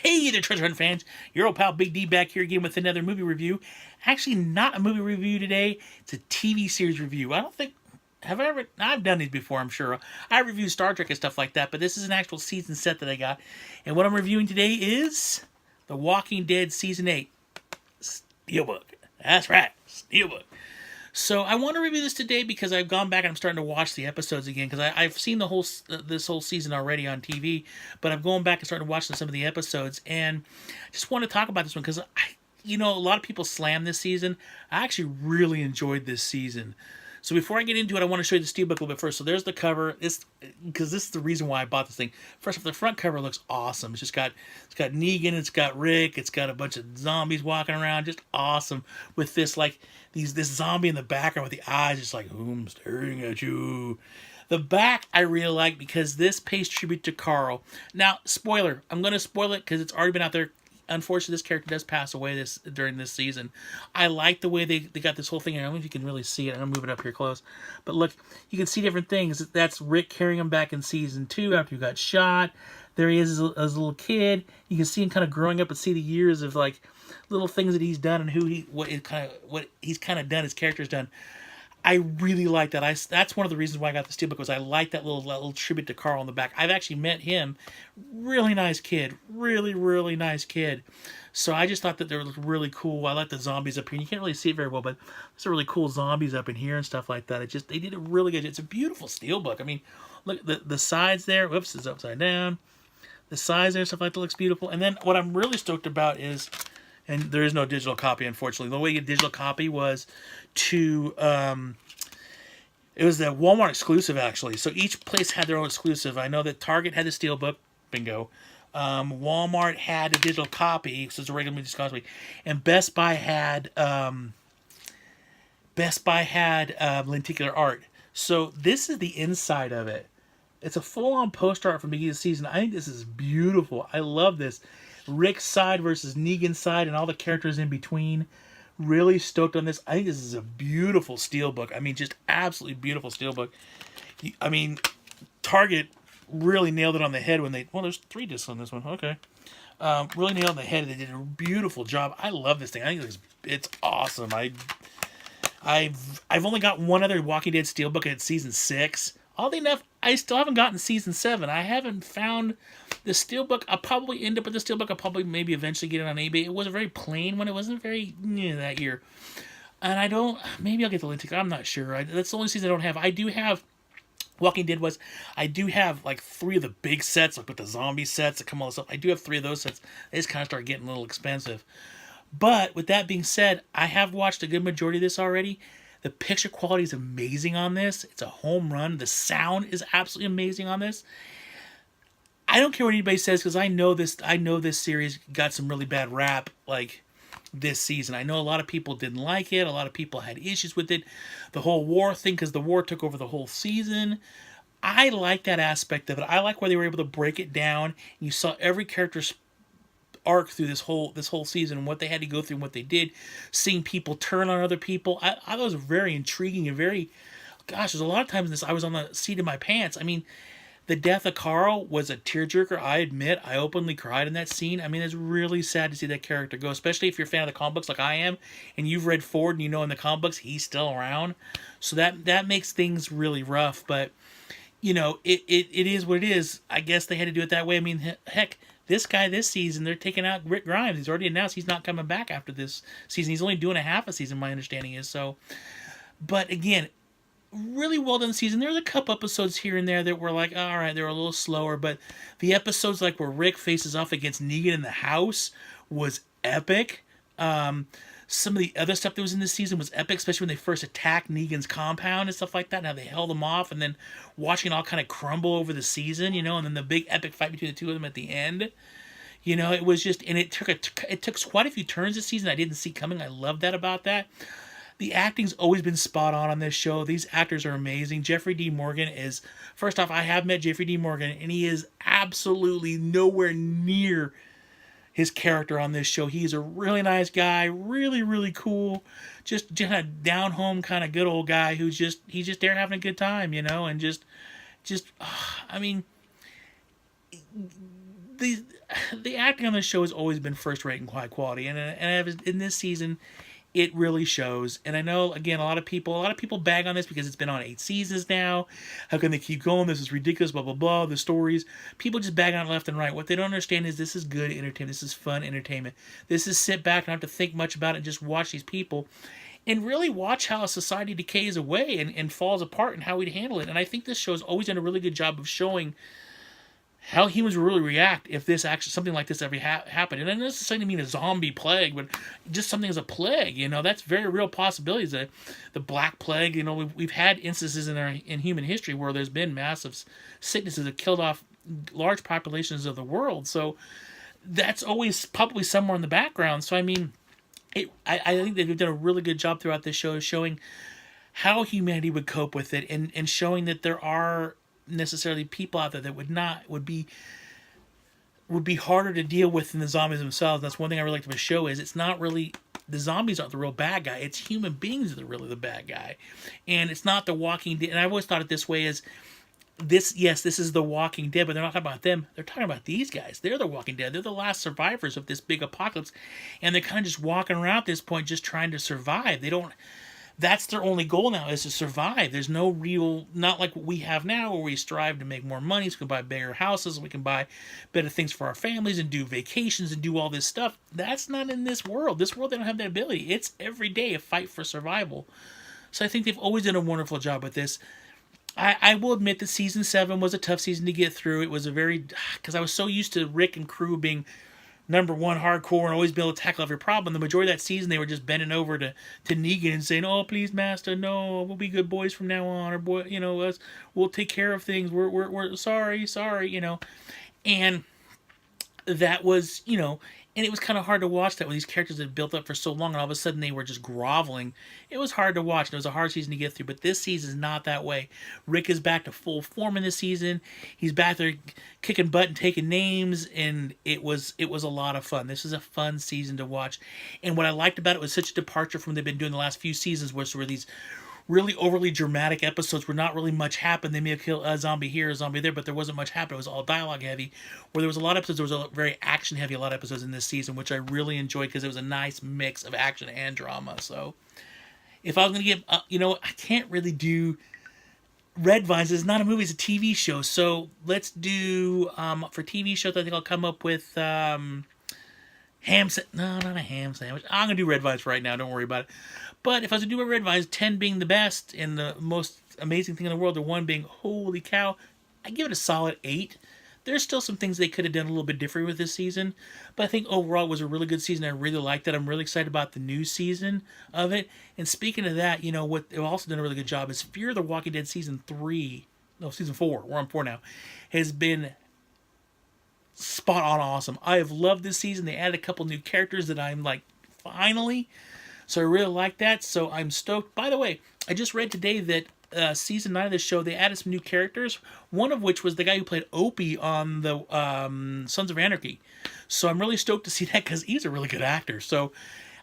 Hey there, treasure hunt fans. Your old pal Big D back here again with another movie review. Actually, not a movie review today. It's a TV series review. I don't think I've done these before, I'm sure. I reviewed Star Trek and stuff like that, but this is an actual season set that I got. And what I'm reviewing today is The Walking Dead Season 8 Steelbook. That's right, Steelbook. So I want to review this today because I've gone back and I'm starting to watch the episodes again because I've seen this whole season already on TV, but I'm going back and starting to watch some of the episodes, and I just want to talk about this one because a lot of people slam this season. I actually really enjoyed this season. So before I get into it, I want to show you the steelbook a little bit first. So there's the cover. Because this is the reason why I bought this thing. First off, the front cover looks awesome. It's got Negan, it's got Rick, it's got a bunch of zombies walking around, just awesome. With this this zombie in the background with the eyes, just like, I'm staring at you. The back I really like because this pays tribute to Carl. Now, spoiler, I'm going to spoil it because it's already been out there. Unfortunately, this character does pass away during this season. I like the way they got this whole thing. I don't know if you can really see it. I'm going to move it up here close. But look, you can see different things. That's Rick carrying him back in season 2 after he got shot. There he is as a little kid. You can see him kind of growing up and see the years of little things that he's done and what he's kind of done, his character's done. I really like that. That's one of the reasons why I got the steelbook was I like that little tribute to Carl on the back. I've actually met him. Really nice kid. Really, really nice kid. So I just thought that they were really cool. I like the zombies up here. You can't really see it very well, but there's some really cool zombies up in here and stuff like that. They did a really good. It's a beautiful steelbook. I mean, look the sides there. Whoops, it's upside down. The sides there, stuff like that looks beautiful. And then what I'm really stoked about is, and there is no digital copy, unfortunately. The way you get a digital copy was it was the Walmart exclusive, actually. So each place had their own exclusive. I know that Target had the steelbook, bingo. Walmart had a digital copy, so it's a regular movie copy, and Best Buy had lenticular art. So this is the inside of it. It's a full-on poster art from the beginning of the season. I think this is beautiful. I love this. Rick's side versus Negan's side and all the characters in between. Really stoked on this. I think this is a beautiful steelbook. I mean, just absolutely beautiful steelbook. I mean, Target really nailed it on the head when there's 3 discs on this one. Okay. Really nailed it on the head. They did a beautiful job. I love this thing. I think it's awesome. I've only got one other Walking Dead steelbook, and it's season 6. Oddly enough, I still haven't gotten season 7. I haven't found the steelbook. I'll probably end up with the steelbook. I'll probably maybe eventually get it on eBay. It was a very plain one. It wasn't very that year. And maybe I'll get the link. I'm not sure. That's the only season I don't have. I do have, Walking Dead I do have 3 of the big sets, with the zombie sets that come all this stuff. I do have 3 of those sets. They just kind of start getting a little expensive. But with that being said, I have watched a good majority of this already. The picture quality is amazing on this. It's a home run. The sound is absolutely amazing on this. I don't care what anybody says because I know this series got some really bad rap this season. I know a lot of people didn't like it. A lot of people had issues with it. The whole war thing, because the war took over the whole season. I like that aspect of it. I like where they were able to break it down. You saw every character's arc through this whole season and what they had to go through and what they did, seeing people turn on other people. I thought it was very intriguing and there's a lot of times in this I was on the seat of my pants. I mean, the death of Carl was a tearjerker. I admit, I openly cried in that scene. I mean, it's really sad to see that character go, especially if you're a fan of the comic books like I am, and you've read Ford and you know in the comic books he's still around. So that makes things really rough, but it is what it is. I guess they had to do it that way. I mean, heck, this guy this season, they're taking out Rick Grimes. He's already announced he's not coming back after this season. He's only doing a half a season, my understanding is. So, but again, really well done season. There's a couple episodes here and there that were all right, they were a little slower. But the episodes where Rick faces off against Negan in the house was epic. Some of the other stuff that was in this season was epic, especially when they first attacked Negan's compound and stuff like that, and how they held them off, and then watching it all kind of crumble over the season, and then the big epic fight between the two of them at the end. It was just, and it took quite a few turns this season I didn't see coming. I love that about that. The acting's always been spot on this show. These actors are amazing. Jeffrey D. Morgan is, first off, I have met Jeffrey D. Morgan, and he is absolutely nowhere near his character on this show. He's a really nice guy, really, really cool, just a down home kind of good old guy he's just there having a good time, and I mean, the the acting on the show has always been first rate and high quality, and in this season, it really shows. And I know, again, a lot of people bag on this because it's been on 8 seasons now. How can they keep going? This is ridiculous. Blah blah blah. The stories, people just bag on it left and right. What they don't understand is this is good entertainment. This is fun entertainment. This is sit back and not have to think much about it and just watch these people. And really watch how a society decays away and falls apart and how we'd handle it. And I think this show has always done a really good job of showing how humans would really react if this actually something like this ever happened. And I don't necessarily mean a zombie plague, but just something as a plague. That's very real possibilities. The Black Plague. We've had instances in human history where there's been massive sicknesses that killed off large populations of the world. So that's always probably somewhere in the background. So I mean, I think they've done a really good job throughout this show showing how humanity would cope with it, and showing that there are necessarily people out there that would be harder to deal with than the zombies themselves. And that's one thing I really like about the show is it's not really the zombies aren't the real bad guy. It's human beings that are really the bad guy, and it's not the Walking Dead. And I always thought it this way as this is the Walking Dead, but they're not talking about them. They're talking about these guys. They're the Walking Dead. They're the last survivors of this big apocalypse, and they're kind of just walking around at this point, just trying to survive. That's their only goal now, is to survive. There's no real, not like what we have now, where we strive to make more money, so we can buy bigger houses, we can buy better things for our families, and do vacations, and do all this stuff. That's not in this world. This world, they don't have that ability. It's every day a fight for survival. So I think they've always done a wonderful job with this. I will admit that season 7 was a tough season to get through. It was because I was so used to Rick and crew being number one hardcore and always be able to tackle every problem. The majority of that season, they were just bending over to Negan and saying, "Oh, please, Master, no, we'll be good boys from now on," or "Boy, we'll take care of things. We're sorry," and that was, and it was kind of hard to watch that when these characters had built up for so long and all of a sudden they were just groveling. It was hard to watch, and it was a hard season to get through, but this season is not that way. Rick is back to full form in this season. He's back there kicking butt and taking names, and it was a lot of fun. This is a fun season to watch, and what I liked about it was such a departure from what they've been doing the last few seasons, which were these really overly dramatic episodes where not really much happened. They may have killed a zombie here, a zombie there, but there wasn't much happened. It was all dialogue heavy. Where there was a lot of episodes, there was a very action heavy, a lot of episodes in this season, which I really enjoyed because it was a nice mix of action and drama. So if I was going to give, I can't really do Red Vines. It's not a movie, it's a TV show. So let's do, for TV shows, I think I'll come up with, no, not a ham sandwich. I'm going to do Red Vines for right now. Don't worry about it. But if I was to do a Red Vines, 10 being the best and the most amazing thing in the world, the 1 being holy cow, I give it a solid 8. There's still some things they could have done a little bit different with this season, but I think overall it was a really good season. I really liked it. I'm really excited about the new season of it. And speaking of that, what they've also done a really good job is Fear the Walking Dead season 4, we're on 4 now, has been spot on awesome. I have loved this season. They added a couple new characters that I'm like, finally. So I really like that. So I'm stoked. By the way, I just read today that season 9 of this show, they added some new characters. One of which was the guy who played Opie on the Sons of Anarchy. So I'm really stoked to see that because he's a really good actor. So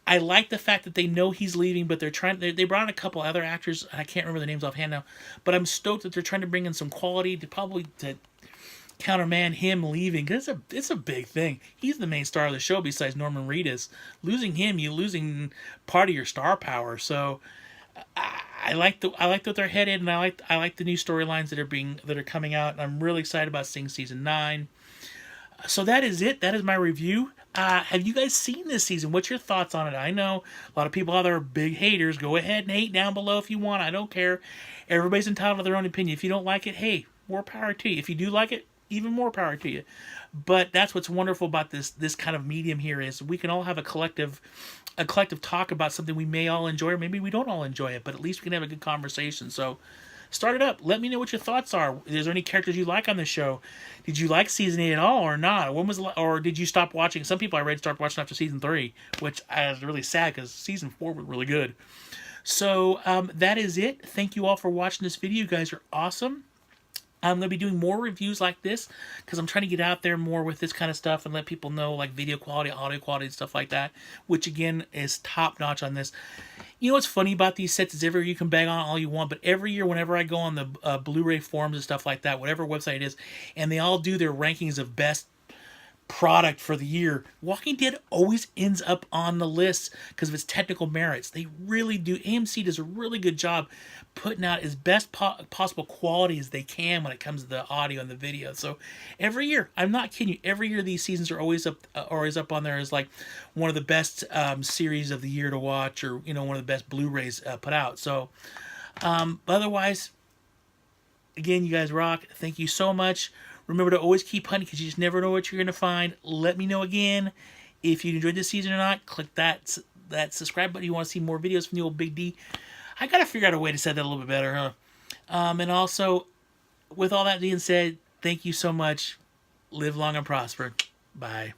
I like the fact that they know he's leaving, but they brought in a couple other actors. I can't remember the names offhand now. But I'm stoked that they're trying to bring in some quality to countermand him leaving, because it's a big thing. He's the main star of the show besides Norman Reedus. Losing him, you're losing part of your star power. So I like that they're headed, and I like the new storylines that are coming out, and I'm really excited about seeing season 9. So that is it. That is my review. Have you guys seen this season? What's your thoughts on it? I know a lot of people out there are big haters. Go ahead and hate down below if you want. I don't care. Everybody's entitled to their own opinion. If you don't like it, hey, more power to you. If you do like it, even more power to you. But that's what's wonderful about this kind of medium here is we can all have a collective talk about something we may all enjoy, or maybe we don't all enjoy it, but at least we can have a good conversation. So start it up. Let me know what your thoughts are. Is there any characters you like on the show? Did you like season 8 at all or not? Or did you stop watching? Some people I read stopped watching after season 3, which I was really sad because season 4 was really good. So that is it. Thank you all for watching this video. You guys are awesome. I'm going to be doing more reviews like this because I'm trying to get out there more with this kind of stuff and let people know like video quality, audio quality, and stuff like that, which again is top notch on this. You know what's funny about these sets is every year you can bang on all you want, but every year whenever I go on the Blu-ray forums and stuff like that, whatever website it is, and they all do their rankings of best product for the year, Walking Dead always ends up on the list because of its technical merits. They really do. AMC does a really good job putting out as best possible quality as they can when it comes to the audio and the video. So every year, I'm not kidding you, every year these seasons are always up on there as like one of the best series of the year to watch, or one of the best Blu-rays put out. So otherwise, again, you guys rock. Thank you so much. Remember to always keep hunting because you just never know what you're going to find. Let me know again if you enjoyed this season or not. Click that subscribe button if you want to see more videos from the old Big D. I got to figure out a way to say that a little bit better, huh? And also, with all that being said, thank you so much. Live long and prosper. Bye.